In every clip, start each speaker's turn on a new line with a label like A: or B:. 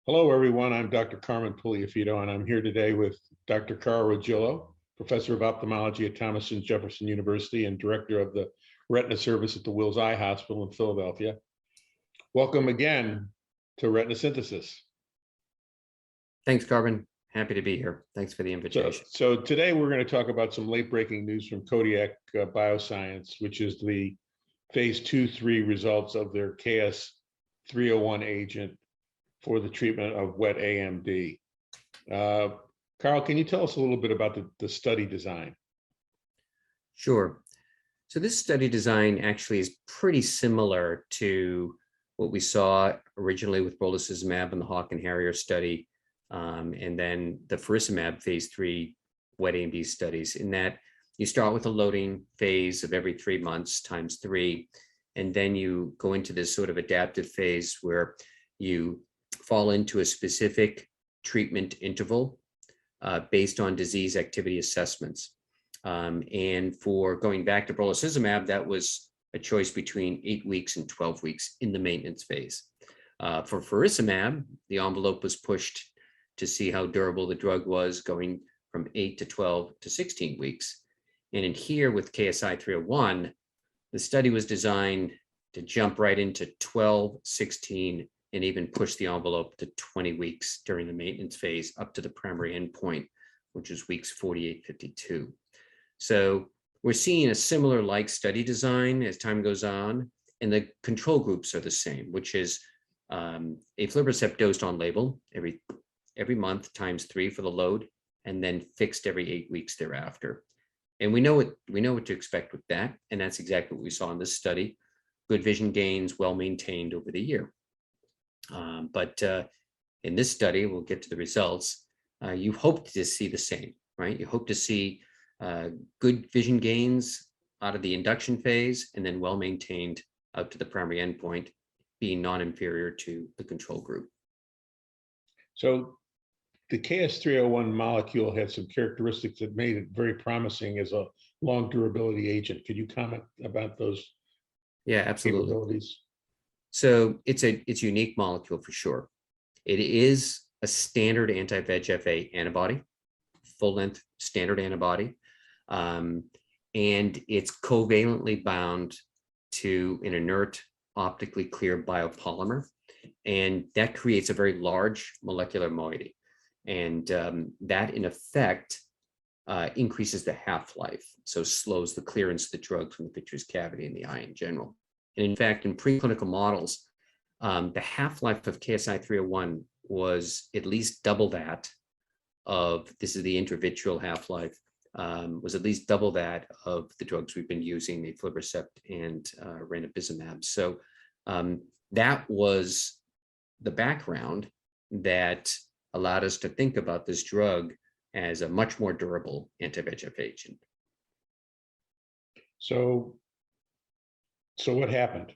A: Hello, everyone. I'm Dr. Carmen Pugliafito, and I'm here today with Dr. Carl Regillo, Professor of Ophthalmology at Thomas and Jefferson University and Director of the Retina Service at the Wills Eye Hospital in Philadelphia. Welcome again to Retina Synthesis.
B: Thanks, Carmen. Happy to be here. Thanks for the invitation.
A: So today we're going to talk about some late-breaking news from Kodiak Bioscience, which is the phase 2/3 results of their KS301 agent for the treatment of wet AMD. Carl, can you tell us a little bit about the study design?
B: Sure. So this study design actually is pretty similar to what we saw originally with brolucizumab in the Hawk and Harrier study, and then the faricimab phase 3 wet AMD studies, in that you start with a loading phase of every 3 months times 3, and then you go into this sort of adaptive phase where you fall into a specific treatment interval based on disease activity assessments. And for going back to brolucizumab, that was a choice between 8 weeks and 12 weeks in the maintenance phase. For faricimab, the envelope was pushed to see how durable the drug was, going from 8 to 12 to 16 weeks. And in here with KSI-301, the study was designed to jump right into 12, 16, and even push the envelope to 20 weeks during the maintenance phase up to the primary endpoint, which is weeks 48, 52. So we're seeing a similar like study design as time goes on, and the control groups are the same, which is aflibercept dosed on label every month times 3 for the load, and then fixed every 8 weeks thereafter. And we know what to expect with that, and that's exactly what we saw in this study. Good vision gains, well maintained over the year. But in this study, we'll get to the results, you hope to see the same, right? You hope to see good vision gains out of the induction phase, and then well maintained out to the primary endpoint, being non-inferior to the control group.
A: So the KS301 molecule had some characteristics that made it very promising as a long durability agent. Could you comment about those?
B: Yeah, absolutely.
A: Capabilities?
B: So it's a unique molecule for sure. It is a standard anti-VEGF-A antibody, full-length standard antibody, and it's covalently bound to an inert, optically clear biopolymer, and that creates a very large molecular moiety, and that in effect increases the half-life, so slows the clearance of the drug from the vitreous cavity in the eye in general. And in fact, in preclinical models, the half-life of KSI-301 was at least double that of, this is the intravitreal half-life, was at least double that of the drugs we've been using, aflibercept and ranibizumab. So that was the background that allowed us to think about this drug as a much more durable anti-VEGF agent.
A: So what happened?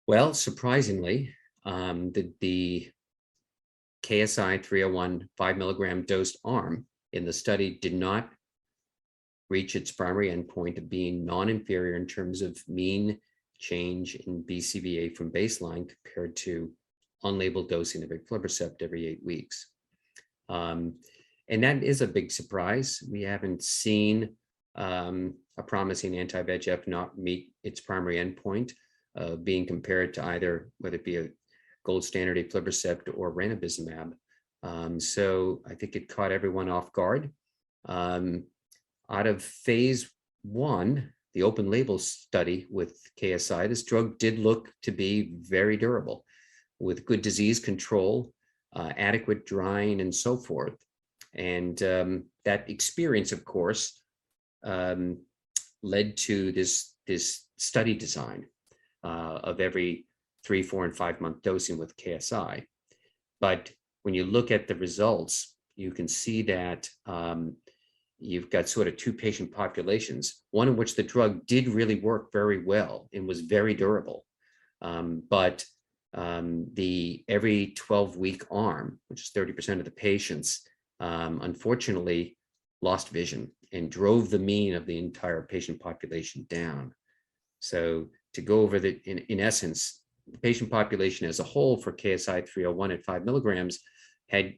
B: Well, surprisingly, the KSI-301 5 milligram dosed arm in the study did not reach its primary endpoint of being non-inferior in terms of mean change in BCVA from baseline compared to on-label dosing of aflibercept every 8 weeks. And that is a big surprise. We haven't seen a promising anti-VEGF not meet its primary endpoint, being compared to either, whether it be a gold standard aflibercept or ranibizumab. So I think it caught everyone off guard. Out of phase 1, the open label study with KSI, this drug did look to be very durable with good disease control, adequate drying, and so forth. And that experience, of course, led to this study design of every 3, 4, and 5 month dosing with KSI. But when you look at the results, you can see that you've got sort of 2 patient populations, one in which the drug did really work very well and was very durable. But the every 12-week arm, which is 30% of the patients, unfortunately lost vision and drove the mean of the entire patient population down. So to go over the, in essence, the patient population as a whole for KSI 301 at 5 milligrams had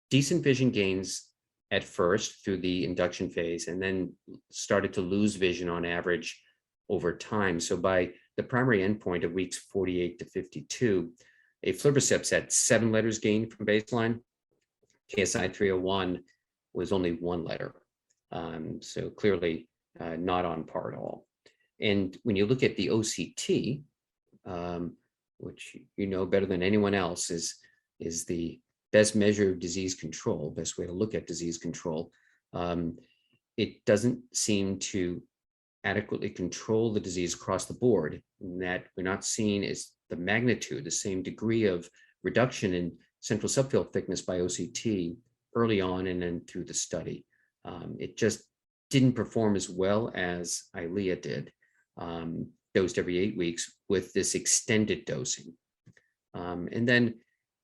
B: decent vision gains at first through the induction phase, and then started to lose vision on average over time. So by the primary endpoint of weeks 48 to 52, aflibercept's at 7 letters gained from baseline. KSI 301 was only 1 letter. So clearly not on par at all. And when you look at the OCT, which you know better than anyone else is the best measure of disease control, best way to look at disease control, it doesn't seem to adequately control the disease across the board, in that we're not seeing is the magnitude, the same degree of reduction in central subfield thickness by OCT early on and then through the study. It just didn't perform as well as Eylea did, dosed every 8 weeks with this extended dosing. And then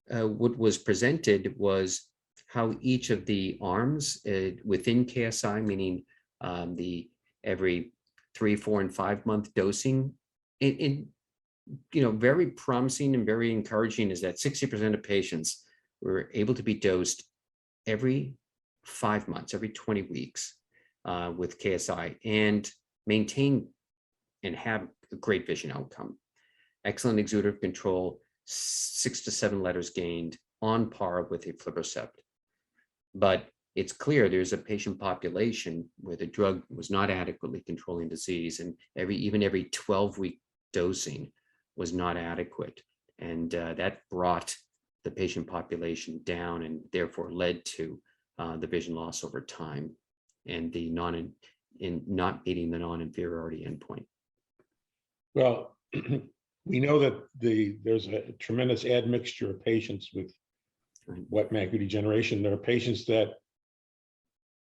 B: what was presented was how each of the arms within KSI, meaning the every 3, 4, and 5 month dosing, in very promising and very encouraging is that 60% of patients were able to be dosed every 5 months, every 20 weeks with KSI, and maintain and have a great vision outcome. Excellent exudative control, 6 to 7 letters gained, on par with aflibercept. But it's clear there's a patient population where the drug was not adequately controlling disease, and even every 12-week dosing was not adequate. And that brought the patient population down and therefore led to the vision loss over time and the not meeting the non-inferiority endpoint.
A: Well, we know that there's a tremendous admixture of patients with wet macular degeneration. There are patients that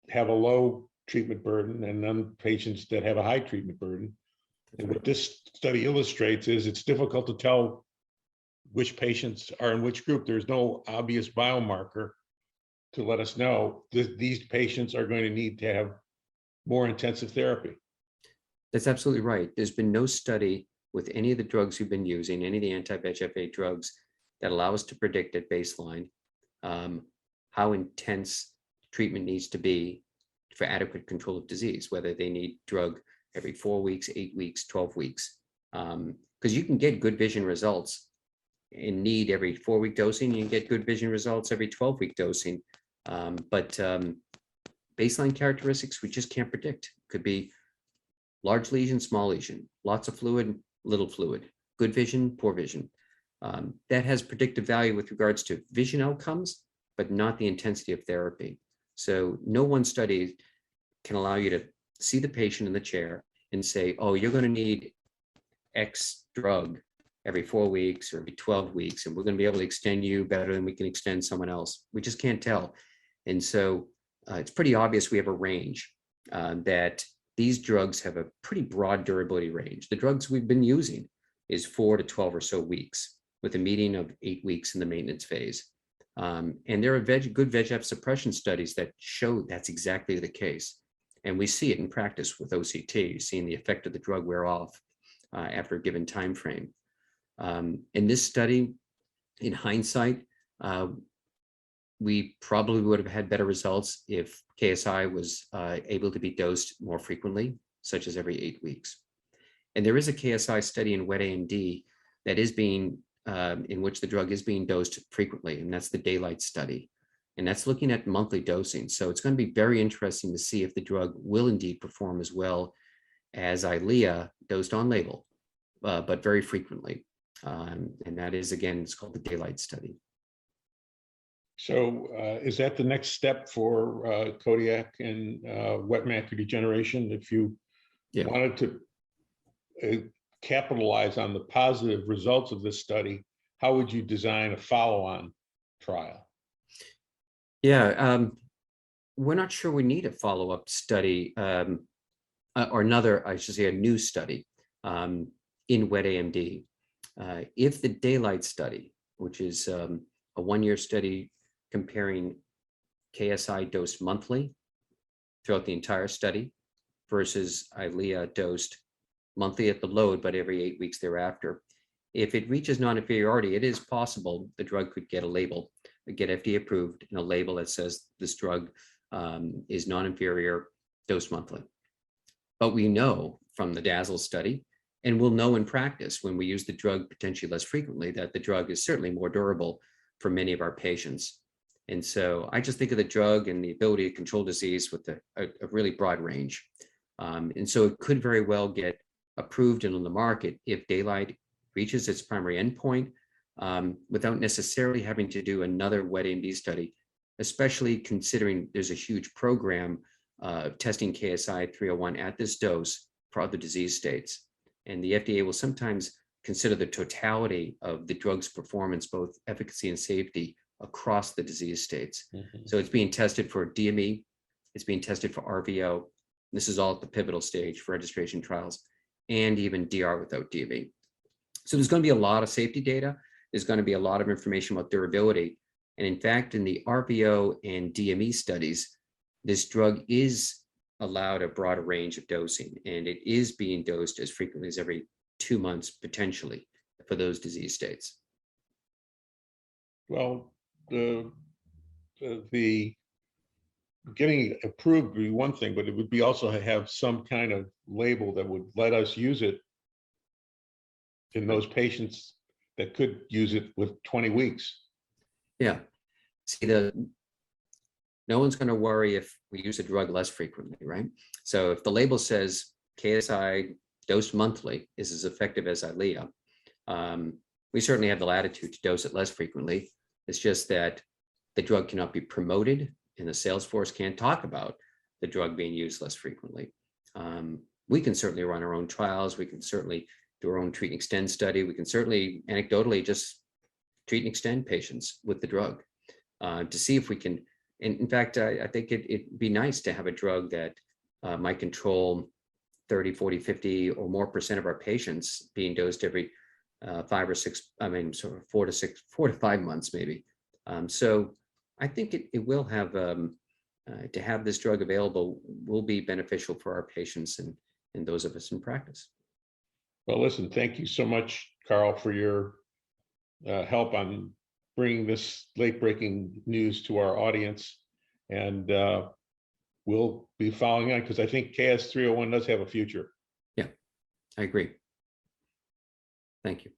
A: have a low treatment burden and then patients that have a high treatment burden. And what this study illustrates is it's difficult to tell which patients are in which group. There's no obvious biomarker to let us know that these patients are going to need to have more intensive therapy.
B: That's absolutely right. There's been no study with any of the drugs we've been using, any of the anti-VEGF-A drugs, that allow us to predict at baseline how intense treatment needs to be for adequate control of disease, whether they need drug every 4 weeks, 8 weeks, 12 weeks. Because you can get good vision results and need every 4-week dosing, you can get good vision results every 12-week dosing. But baseline characteristics, we just can't predict. Could be large lesion, small lesion, lots of fluid, little fluid, good vision, poor vision. That has predictive value with regards to vision outcomes, but not the intensity of therapy. So no one study can allow you to see the patient in the chair and say, oh, you're going to need X drug every 4 weeks or every 12 weeks, and we're going to be able to extend you better than we can extend someone else. We just can't tell. And so it's pretty obvious we have a range, that these drugs have a pretty broad durability range. The drugs we've been using is 4 to 12 or so weeks, with a median of 8 weeks in the maintenance phase. And there are good VEGF suppression studies that show that's exactly the case. And we see it in practice with OCT, seeing the effect of the drug wear off after a given time frame. In this study, in hindsight, we probably would have had better results if KSI was able to be dosed more frequently, such as every 8 weeks. And there is a KSI study in wet AMD that is being, in which the drug is being dosed frequently, and that's the Daylight study. And that's looking at monthly dosing. So it's going to be very interesting to see if the drug will indeed perform as well as Eylea, dosed on label, but very frequently. And that is, again, it's called the Daylight study.
A: So is that the next step for Kodiak and wet macular degeneration? If you wanted to capitalize on the positive results of this study, how would you design a follow-on trial?
B: Yeah, we're not sure we need a follow-up study or another, I should say, a new study in wet AMD. If the Daylight study, which is a 1-year study comparing KSI dosed monthly throughout the entire study versus Eylea dosed monthly at the load, but every 8 weeks thereafter. if it reaches non-inferiority, it is possible the drug could get a label, get FDA approved, and a label that says this drug is non-inferior, dosed monthly. But we know from the Dazzle study, and we'll know in practice when we use the drug potentially less frequently, that the drug is certainly more durable for many of our patients. And so I just think of the drug and the ability to control disease with a really broad range. And so it could very well get approved and on the market if daylight reaches its primary endpoint without necessarily having to do another wet AMD study, especially considering there's a huge program testing KSI 301 at this dose for other disease states. And the FDA will sometimes consider the totality of the drug's performance, both efficacy and safety, across the disease states. So it's being tested for DME, it's being tested for RVO. This is all at the pivotal stage for registration trials, and even DR without DME. So there's going to be a lot of safety data. There's going to be a lot of information about durability. And in fact, in the RVO and DME studies, this drug is allowed a broader range of dosing, and it is being dosed as frequently as every 2 months, potentially, for those disease states.
A: Well, the getting it approved would be one thing, but it would be also have some kind of label that would let us use it in those patients that could use it with 20 weeks.
B: Yeah. See, no one's going to worry if we use a drug less frequently, right? So if the label says KSI dosed monthly is as effective as Eylea, we certainly have the latitude to dose it less frequently. It's just that the drug cannot be promoted, and the sales force can't talk about the drug being used less frequently. We can certainly run our own trials. We can certainly do our own treat and extend study. We can certainly anecdotally just treat and extend patients with the drug to see if we can. And in fact, I think it'd be nice to have a drug that might control 30, 40, 50 or more % of our patients being dosed every 5 or 6, I mean, sort of 4 to 5 months, maybe. So I think it will have, to have this drug available will be beneficial for our patients and those of us in practice.
A: Well, listen, thank you so much, Carl, for your help on bringing this late-breaking news to our audience. And we'll be following on because I think KS 301 does have a future.
B: Yeah, I agree. Thank you.